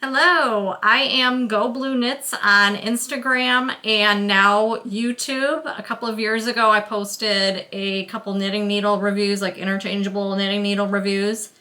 Hello, I am Go Blue Knits on Instagram and now YouTube. A couple of years ago, I posted a couple knitting needle reviews, like interchangeable knitting needle reviews.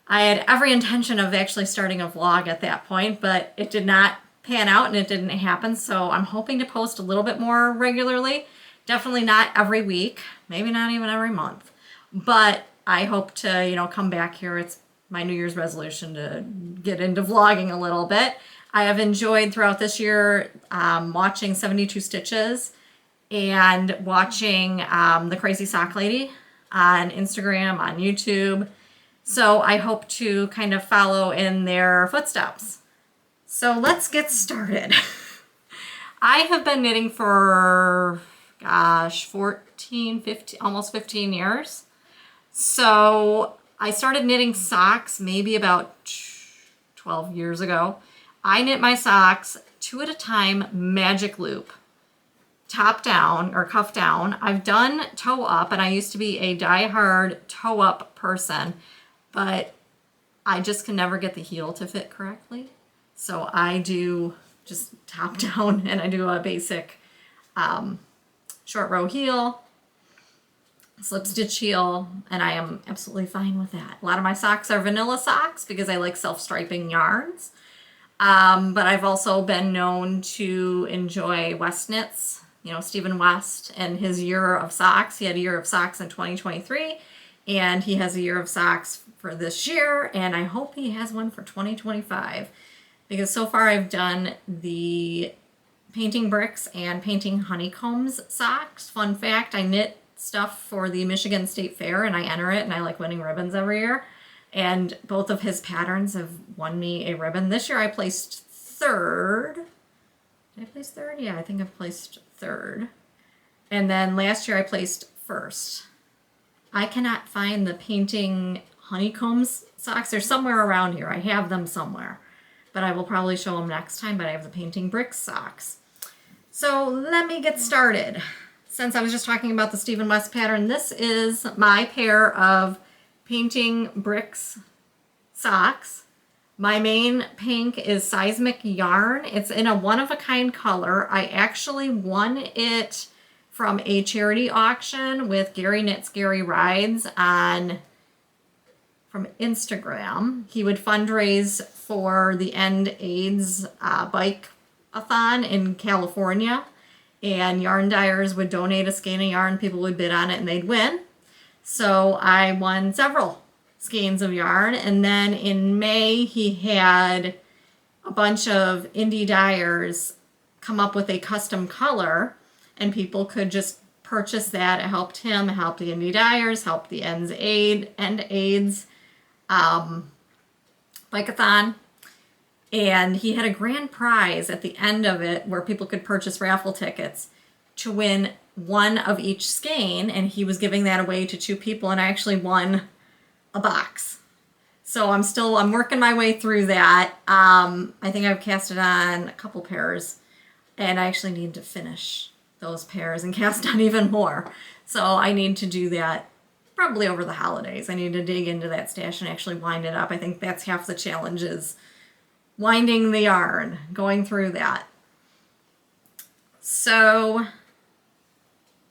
I had every intention of actually starting a vlog at that point, but it did not pan out and it didn't happen. So I'm hoping to post a little bit more regularly. Definitely not every week, maybe not even every month, but I hope to, come back here. It's my New Year's resolution to get into vlogging a little bit. I have enjoyed throughout this year watching 72 Stitches and watching the Crazy Sock Lady on Instagram, on YouTube. So I hope to kind of follow in their footsteps. So let's get started. I have been knitting for, 14, 15, almost 15 years. So I started knitting socks maybe about 12 years ago. I knit my socks 2 at a time, magic loop, top down or cuff down. I've done toe up, and I used to be a die-hard toe up person, but I just can never get the heel to fit correctly. So I do just top down, and I do a basic short row heel, slip stitch heel, and I am absolutely fine with that. A lot of my socks are vanilla socks because I like self-striping yarns. But I've also been known to enjoy West knits, Stephen West and his year of socks. He had a year of socks in 2023, and he has a year of socks for this year, and I hope he has one for 2025 because so far I've done the painting bricks and painting honeycombs socks. Fun fact, I knit stuff for the Michigan State Fair and I enter it, and I like winning ribbons every year. And both of his patterns have won me a ribbon. This year I placed third. Did I place third? Yeah, I think I've placed third. And then last year I placed first. I cannot find the painting honeycombs socks. They're somewhere around here. I have them somewhere, but I will probably show them next time. But I have the painting bricks socks. So let me get started. Since I was just talking about the Stephen West pattern, this is my pair of painting bricks socks. My main pink is Seismic Yarn. It's in a one-of-a-kind color. I actually won it from a charity auction with Gary Knits, Gary Rides from Instagram. He would fundraise for the End AIDS bike-a-thon in California. And yarn dyers would donate a skein of yarn, people would bid on it, and they'd win. So I won several skeins of yarn, and then in May he had a bunch of indie dyers come up with a custom color, and people could just purchase that. It helped him, it helped the indie dyers, helped the End AIDS bike-a-thon. And he had a grand prize at the end of it where people could purchase raffle tickets to win one of each skein, and he was giving that away to 2 people, and I actually won a box. So I'm working my way through that. I think I've casted on a couple pairs, and I actually need to finish those pairs and cast on even more. So I need to do that probably over the holidays. I need to dig into that stash and actually wind it up. I think that's half the challenge, is winding the yarn, going through that. So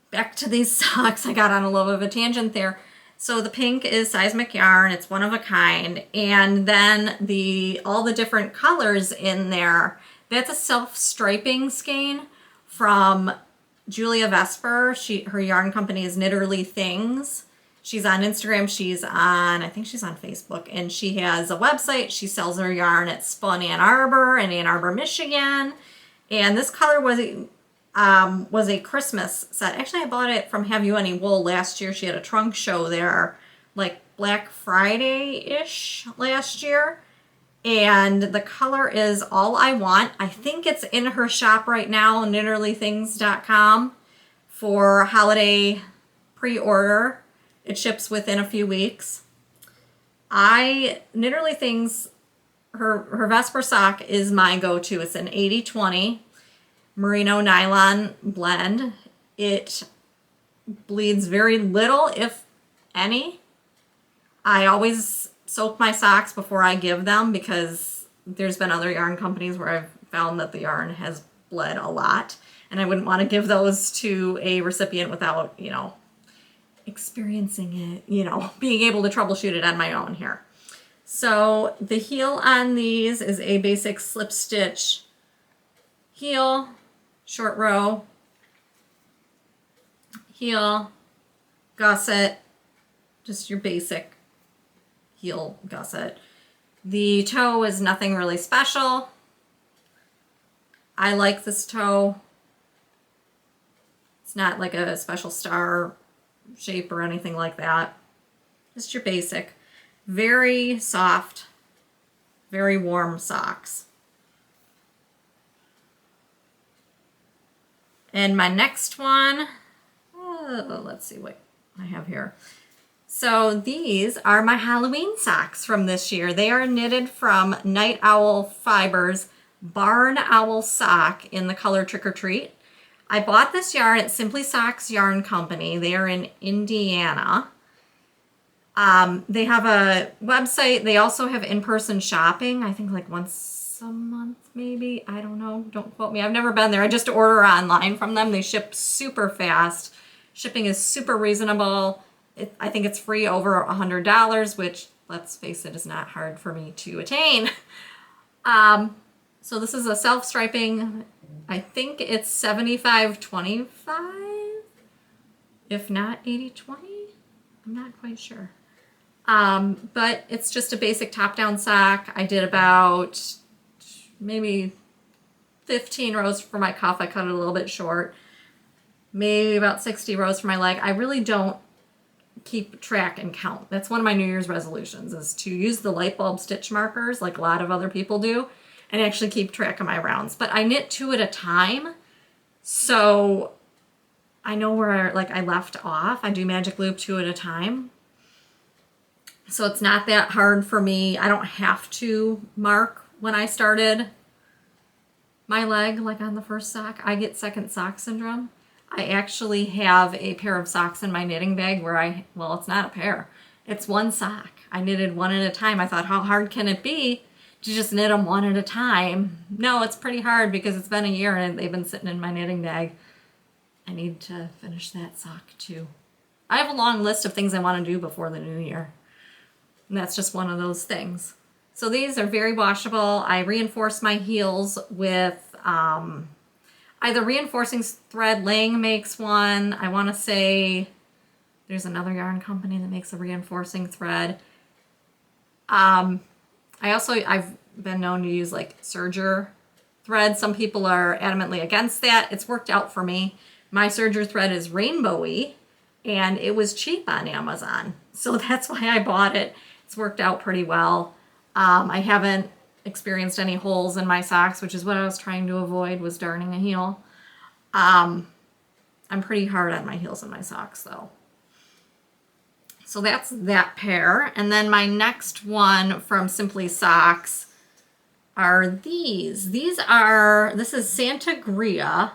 back to these socks. I got on a little bit of a tangent there. So the pink is Seismic Yarn. It's one of a kind. And then all the different colors in there, that's a self-striping skein from Julia Vesper. Her yarn company is Knitterly Things. She's on Instagram, I think she's on Facebook, and she has a website. She sells her yarn at Spun Ann Arbor in Ann Arbor, Michigan. And this color was a Christmas set. Actually, I bought it from Have You Any Wool last year. She had a trunk show there, like Black Friday-ish last year. And the color is All I Want. I think it's in her shop right now, knitterlythings.com, for holiday pre-order. It ships within a few weeks. Knitterly Things, her Vesper sock is my go-to. It's an 80-20 merino nylon blend. It bleeds very little, if any. I always soak my socks before I give them because there's been other yarn companies where I've found that the yarn has bled a lot, and I wouldn't want to give those to a recipient without, you know, experiencing it, you know, being able to troubleshoot it on my own here. So the heel on these is a basic slip stitch heel, short row, heel, gusset, just your basic heel gusset. The toe is nothing really special. I like this toe. It's not like a special star shape or anything like that. Just your basic. Very soft, very warm socks. And my next one, let's see what I have here. So these are my Halloween socks from this year. They are knitted from NightOwl Fibers Barn Owl Sock in the color Trick or Treat. I bought this yarn at SimplySocks Yarn Company. They are in Indiana. They have a website. They also have in-person shopping. I think like once a month, maybe. I don't know. Don't quote me. I've never been there. I just order online from them. They ship super fast. Shipping is super reasonable. I think it's free over $100, which, let's face it, is not hard for me to attain. So this is a self-striping. I think it's 75-25, if not 80-20. I'm not quite sure. But it's just a basic top-down sock. I did about maybe 15 rows for my cuff. I cut it a little bit short. Maybe about 60 rows for my leg. I really don't keep track and count. That's one of my New Year's resolutions, is to use the light bulb stitch markers like a lot of other people do and actually keep track of my rounds. But I knit 2 at a time, so I know where like I left off. I do magic loop 2 at a time. So it's not that hard for me. I don't have to mark when I started my leg like on the first sock. I get second sock syndrome. I actually have a pair of socks in my knitting bag where well, it's not a pair. It's one sock. I knitted 1 at a time. I thought, how hard can it be to just knit them 1 at a time? No, it's pretty hard because it's been a year and they've been sitting in my knitting bag. I need to finish that sock too. I have a long list of things I want to do before the new year. And that's just one of those things. So these are very washable. I reinforce my heels with either reinforcing thread. Lang makes one. I want to say there's another yarn company that makes a reinforcing thread. I've been known to use like serger thread. Some people are adamantly against that. It's worked out for me. My serger thread is rainbowy and it was cheap on Amazon. So that's why I bought it. It's worked out pretty well. I haven't experienced any holes in my socks, which is what I was trying to avoid, was darning a heel. I'm pretty hard on my heels and my socks though. So that's that pair. And then my next one from SimplySocks are these. This is Santa-Gria.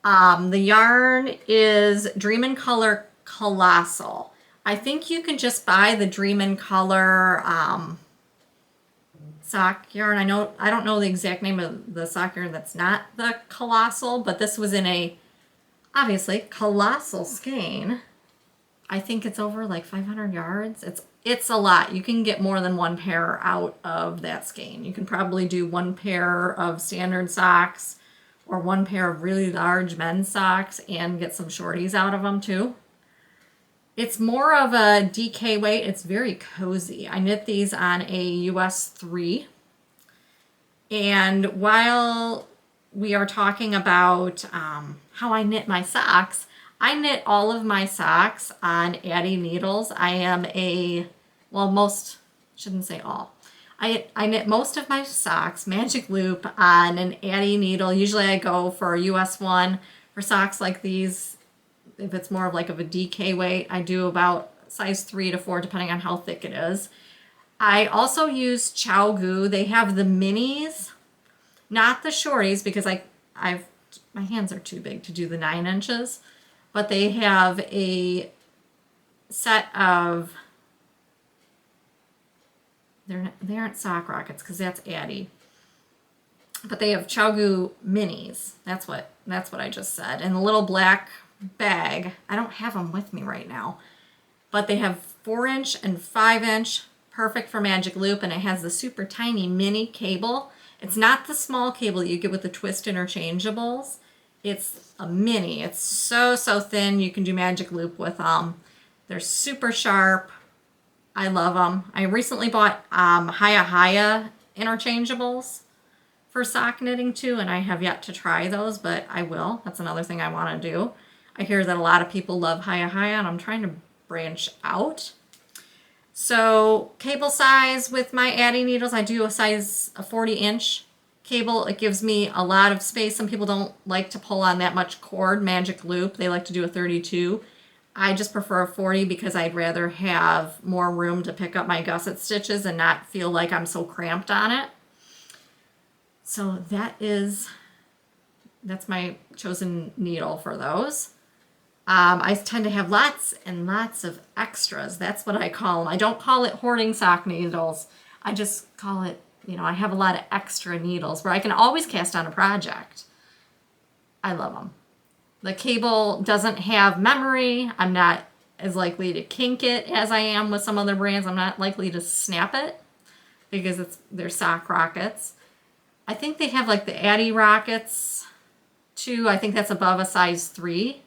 The yarn is Dream in Color Colossal. I think you can just buy the Dream in Color sock yarn. I don't know the exact name of the sock yarn that's not the Colossal, but this was in a, obviously, colossal skein. I think it's over like 500 yards. It's a lot. You can get more than 1 pair out of that skein. You can probably do 1 pair of standard socks or 1 pair of really large men's socks and get some shorties out of them too. It's more of a DK weight. It's very cozy. I knit these on a US 3. And while we are talking about how I knit my socks, I knit all of my socks on Addi needles. I am shouldn't say all. I knit most of my socks, magic loop, on an Addi needle. Usually I go for a US 1 for socks like these. If it's more of like a DK weight, I do about size 3 to 4, depending on how thick it is. I also use Chow Goo. They have the minis, not the shorties, because my hands are too big to do the 9 inches. But they have a set of, they aren't sock rockets because that's Addie. But they have ChiaoGoo minis. That's what I just said. And the little black bag, I don't have them with me right now, but they have 4-inch and 5-inch, perfect for magic loop, and it has the super tiny mini cable. It's not the small cable you get with the twist interchangeables. It's a mini. It's so thin. You can do magic loop with them. They're super sharp. I love them. I recently bought Hiya interchangeables for sock knitting too, and I have yet to try those, but I will. That's another thing I want to do. I hear that a lot of people love Hiya, and I'm trying to branch out. So cable size with my Addie needles, I do a 40-inch cable. It gives me a lot of space. Some people don't like to pull on that much cord, magic loop. They like to do a 32. I just prefer a 40 because I'd rather have more room to pick up my gusset stitches and not feel like I'm so cramped on it. So that's my chosen needle for those. I tend to have lots and lots of extras. That's what I call them. I don't call it hoarding sock needles. I just call it, I have a lot of extra needles where I can always cast on a project. I love them. The cable doesn't have memory. I'm not as likely to kink it as I am with some other brands. I'm not likely to snap it because they're sock rockets. I think they have like the Addie rockets too. I think that's above a size 3.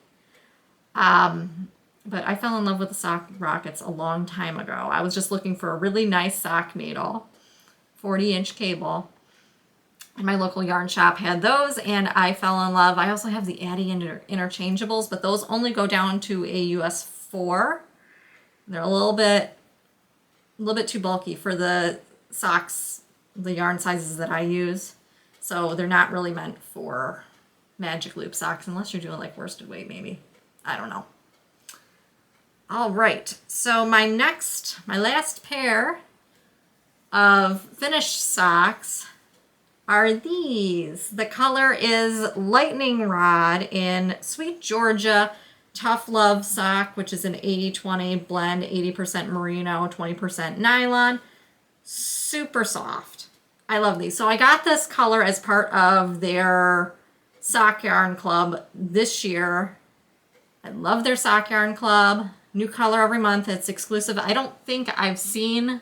But I fell in love with the sock rockets a long time ago. I was just looking for a really nice sock needle, 40-inch cable. And my local yarn shop had those, and I fell in love. I also have the Addie interchangeables, but those only go down to a US 4. They're a little bit too bulky for the socks, the yarn sizes that I use. So they're not really meant for magic loop socks unless you're doing like worsted weight maybe. I don't know. All right, so my last pair of finished socks are these. The color is Lightning Rod in SweetGeorgia Tough Love Sock, which is an 80-20 blend, 80% merino, 20% nylon. Super soft. I love these. So I got this color as part of their Sock Yarn Club this year. I love their Sock Yarn Club. New color every month. It's exclusive. I don't think I've seen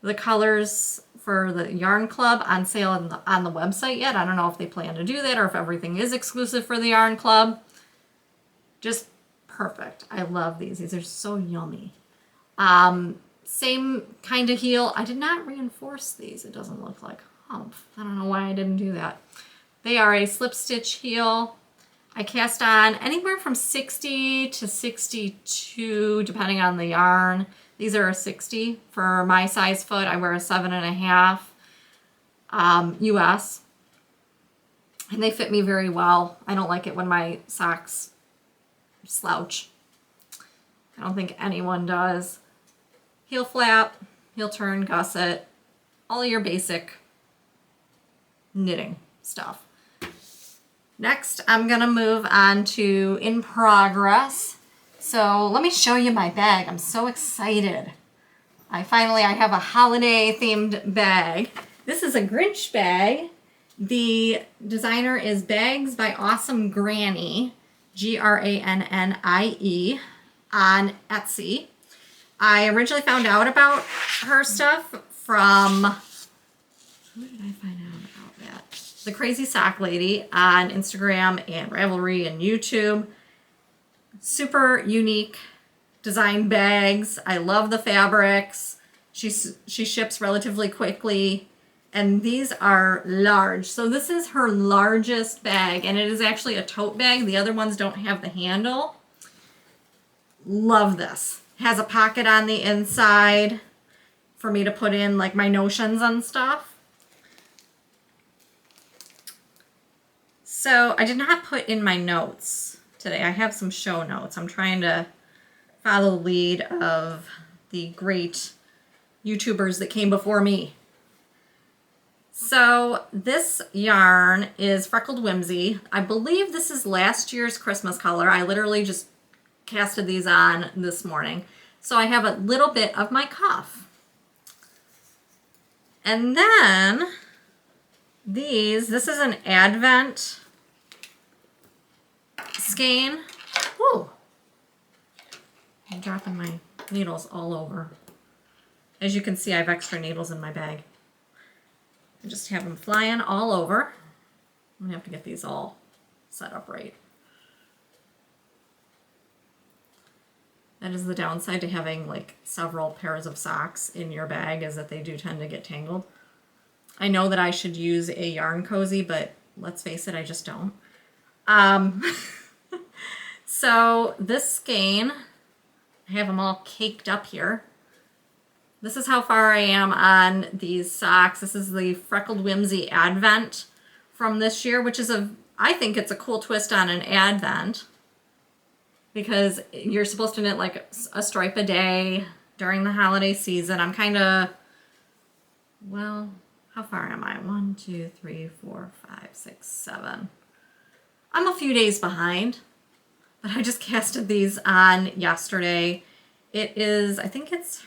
the colors for the Yarn Club on sale on the website yet. I don't know if they plan to do that or if everything is exclusive for the Yarn Club. Just perfect. I love these. These are so yummy. Same kind of heel. I did not reinforce these. It doesn't look like humph. I don't know why I didn't do that. They are a slip stitch heel. I cast on anywhere from 60 to 62, depending on the yarn. These are a 60 for my size foot. I wear a 7.5 US. And they fit me very well. I don't like it when my socks slouch. I don't think anyone does. Heel flap, heel turn, gusset, all your basic knitting stuff. Next, I'm gonna move on to In Progress. So let me show you my bag. I'm so excited. I have a holiday themed bag. This is a Grinch bag. The designer is Bags by Awesome Grannie, Grannie, on Etsy. I originally found out about her stuff from, who did I find out about that? The Crazy Sock Lady on Instagram and Ravelry and YouTube. Super unique design bags. I love the fabrics. She ships relatively quickly. And these are large. So this is her largest bag, and it is actually a tote bag. The other ones don't have the handle. Love this. Has a pocket on the inside for me to put in like my notions and stuff. So I did not put in my notes today. I have some show notes. I'm trying to follow the lead of the great YouTubers that came before me. So this yarn is Freckled Whimsy. I believe this is last year's Christmas color. I literally just casted these on this morning. So I have a little bit of my cuff. And then this is an Advent skein. Woo! I'm dropping my needles all over. As you can see, I have extra needles in my bag. I just have them flying all over. I'm gonna have to get these all set up right. That is the downside to having like several pairs of socks in your bag, is that they do tend to get tangled. I know that I should use a yarn cozy, but let's face it, I just don't. So this skein, I have them all caked up here. This is how far I am on these socks. This is the Freckled Whimsy Advent from this year, which is I think it's a cool twist on an Advent, because you're supposed to knit like a stripe a day during the holiday season. I'm kind of, well, how far am I? 1, 2, 3, 4, 5, 6, 7. I'm a few days behind, but I just casted these on yesterday. It is, I think this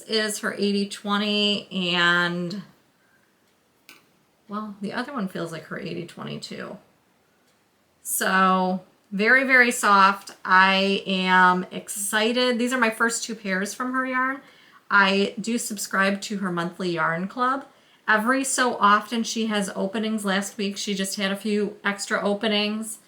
is her 80/20, and, well, the other one feels like her 80/20 too. So very, very soft. I am excited. These are my first 2 pairs from her yarn. I do subscribe to her monthly yarn club. Every so often she has openings. Last week she just had a few extra openings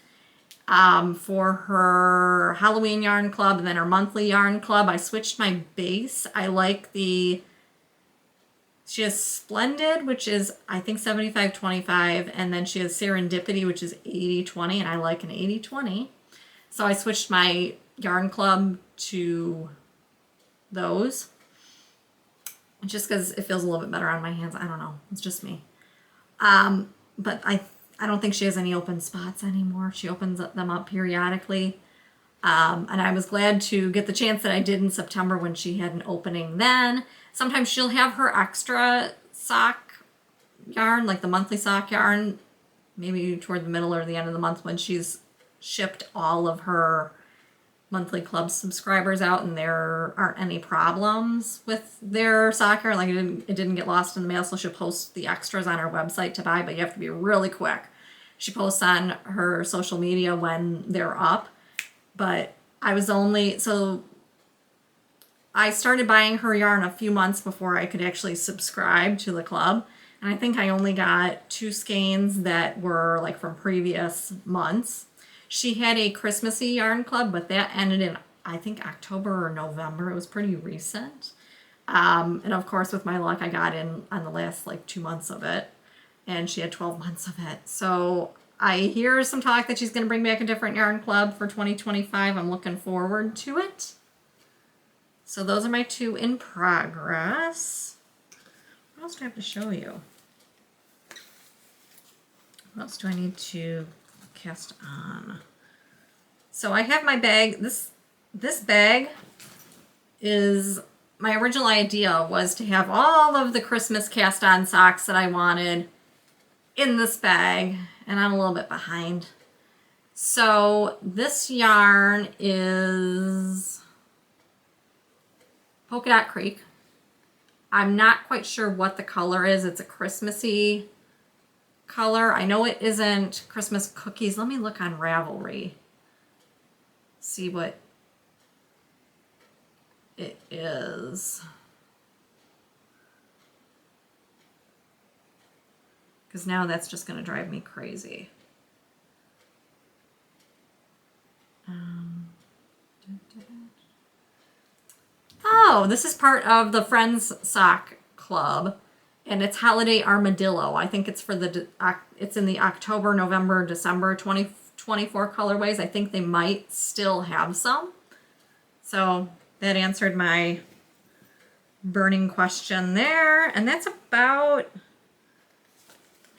for her Halloween yarn club and then her monthly yarn club. I switched my base. I like she has Splendid, which is, I think, 75/25, and then she has Serendipity, which is 80/20, and I like an 80/20. So I switched my yarn club to those, just because it feels a little bit better on my hands. I don't know. It's just me. But I don't think she has any open spots anymore. She opens them up periodically. And I was glad to get the chance that I did in September when she had an opening then. Sometimes she'll have her extra sock yarn, like the monthly sock yarn, maybe toward the middle or the end of the month when she's shipped all of her monthly club subscribers out and there aren't any problems with their sock yarn. Like it didn't get lost in the mail, so she'll post the extras on her website to buy, but you have to be really quick. She posts on her social media when they're up. But I started buying her yarn a few months before I could actually subscribe to the club. And I think I only got 2 skeins that were like from previous months. She had a Christmassy yarn club, but that ended in, I think, October or November. It was pretty recent. And of course, with my luck, I got in on the last like 2 months of it. And she had 12 months of it. So I hear some talk that she's going to bring back a different yarn club for 2025. I'm looking forward to it. So those are my 2 in progress. What else do I have to show you? What else do I need to cast on? So I have my bag. This bag is, my original idea was to have all of the Christmas cast on socks that I wanted in this bag, and I'm a little bit behind. So this yarn is Polka Dot Creek. I'm not quite sure what the color is. It's a Christmassy color. I know it isn't Christmas cookies. Let me look on Ravelry. See what it is. Because now that's just going to drive me crazy. Oh, this is part of the Friends Sock Club, and it's Holiday Armadillo. I think it's it's in the October, November, December 2024 colorways. I think they might still have some. So that answered my burning question there, and that's about.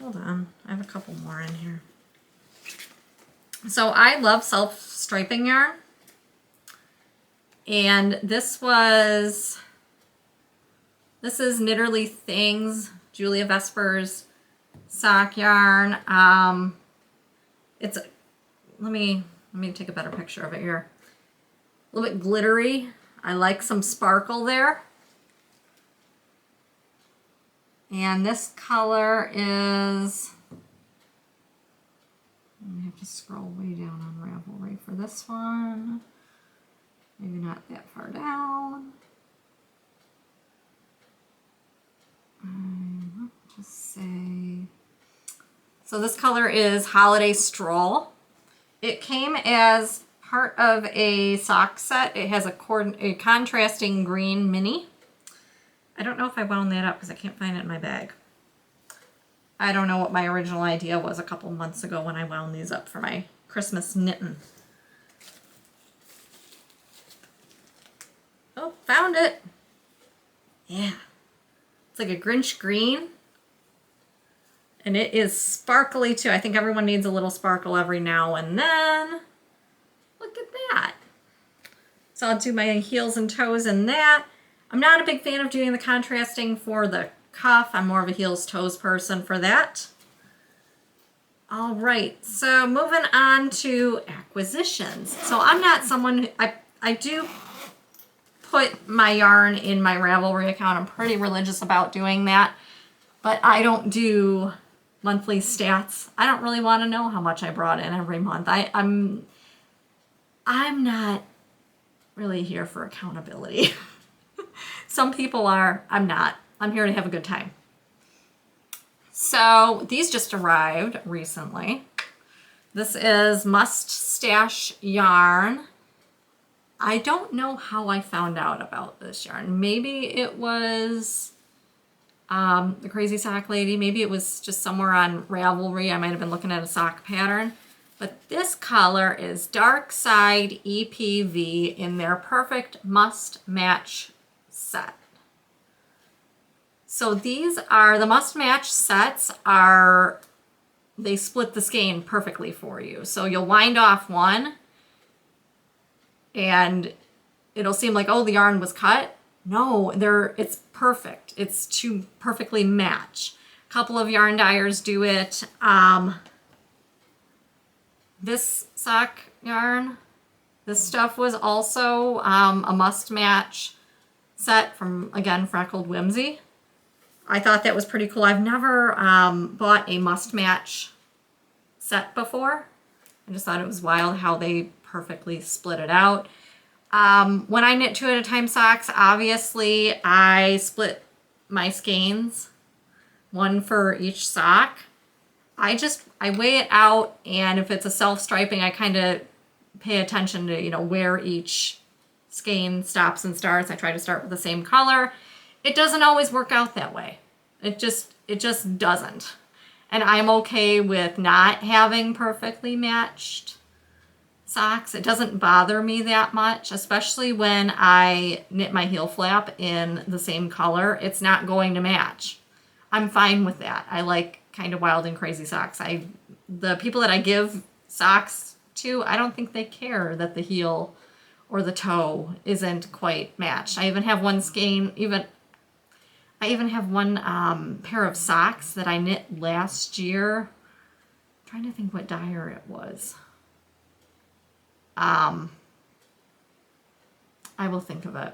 Hold on, I have a couple more in here. So I love self-striping yarn. And this is Knitterly Things, Julia Vesper's sock yarn. Let me take a better picture of it here. A little bit glittery. I like some sparkle there. And this color is, I have to scroll way down on Ravelry for this one. Maybe not that far down. Just say, so this color is Holiday Stroll. It came as part of a sock set. It has a contrasting green mini. I don't know if I wound that up because I can't find it in my bag. I don't know what my original idea was a couple months ago when I wound these up for my Christmas knitting. Oh, found it. Yeah. It's like a Grinch green. And it is sparkly too. I think everyone needs a little sparkle every now and then. Look at that. So I'll do my heels and toes in that. I'm not a big fan of doing the contrasting for the cuff. I'm more of a heels toes person for that. All right, so moving on to acquisitions. So I'm not someone, I do put my yarn in my Ravelry account. I'm pretty religious about doing that, but I don't do monthly stats. I don't really want to know how much I brought in every month. I'm not really here for accountability. Some people are, I'm not. I'm here to have a good time. So these just arrived recently. This is Must Stash Yarn. I don't know how I found out about this yarn. Maybe it was the Crazy Sock Lady. Maybe it was just somewhere on Ravelry. I might have been looking at a sock pattern. But this color is Dark Side EPV in their Perfect Must Match set. So these are, the must match sets are, they split the skein perfectly for you. So you'll wind off one and it'll seem like, oh, the yarn was cut. No, it's perfect. It's to perfectly match. A couple of yarn dyers do it. This sock yarn, this stuff was also a must match set from, again, Freckled Whimsy. I thought that was pretty cool. I've never bought a must match set before. I just thought it was wild how they perfectly split it out. When I knit 2 at a time socks, obviously I split my skeins, one for each sock. I weigh it out, and if it's a self-striping, I kind of pay attention to, you know, where each skein stops and starts. I try to start with the same color. It doesn't always work out that way. It just doesn't. And I'm okay with not having perfectly matched socks. It doesn't bother me that much, especially when I knit my heel flap in the same color. It's not going to match. I'm fine with that. I like kind of wild and crazy socks. The people that I give socks to, I don't think they care that the heel or the toe isn't quite matched. I even have one skein, I even have one pair of socks that I knit last year. I'm trying to think what dyer it was. I will think of it.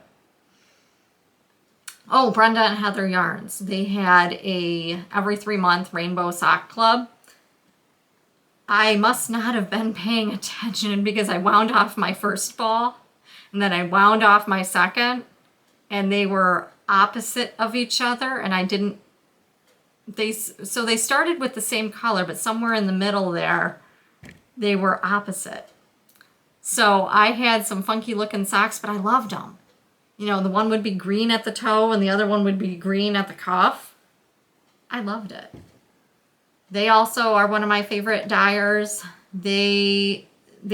Oh, Brenda and Heather Yarns. They had a every 3-month rainbow sock club. I must not have been paying attention because I wound off my first ball and then I wound off my second, and they were opposite of each other, and I didn't, so they started with the same color, but somewhere in the middle there, they were opposite. So I had some funky looking socks, but I loved them. You know, the one would be green at the toe and the other one would be green at the cuff. I loved it. They also are one of my favorite dyers. They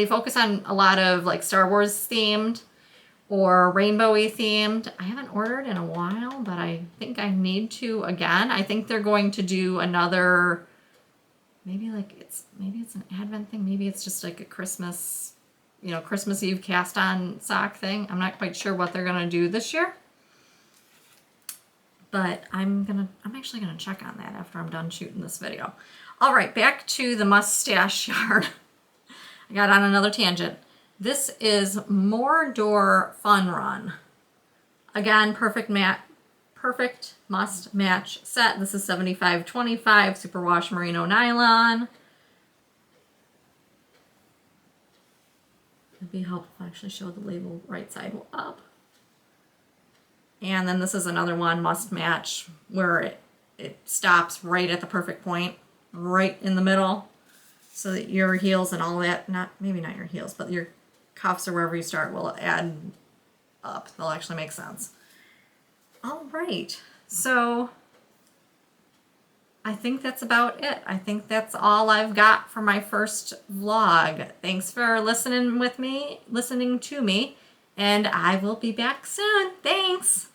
focus on a lot of like Star Wars themed or rainbowy themed. I haven't ordered in a while, but I think I need to again. I think they're going to do another, maybe it's an Advent thing. Maybe it's just like a Christmas, you know, Christmas Eve cast on sock thing. I'm not quite sure what they're going to do this year. But I'm actually gonna check on that after I'm done shooting this video. All right, back to the mustache yarn. I got on another tangent. This is Mordor Fun Run. Again, perfect perfect must match set. This is 75/25 superwash merino nylon. It'd be helpful if I actually show the label right side up. And then this is another one, must match, where it stops right at the perfect point, right in the middle, so that your heels and all that, maybe not your heels, but your cuffs or wherever you start will add up. They'll actually make sense. All right, so I think that's about it. I think that's all I've got for my first vlog. Thanks for listening to me, and I will be back soon. Thanks.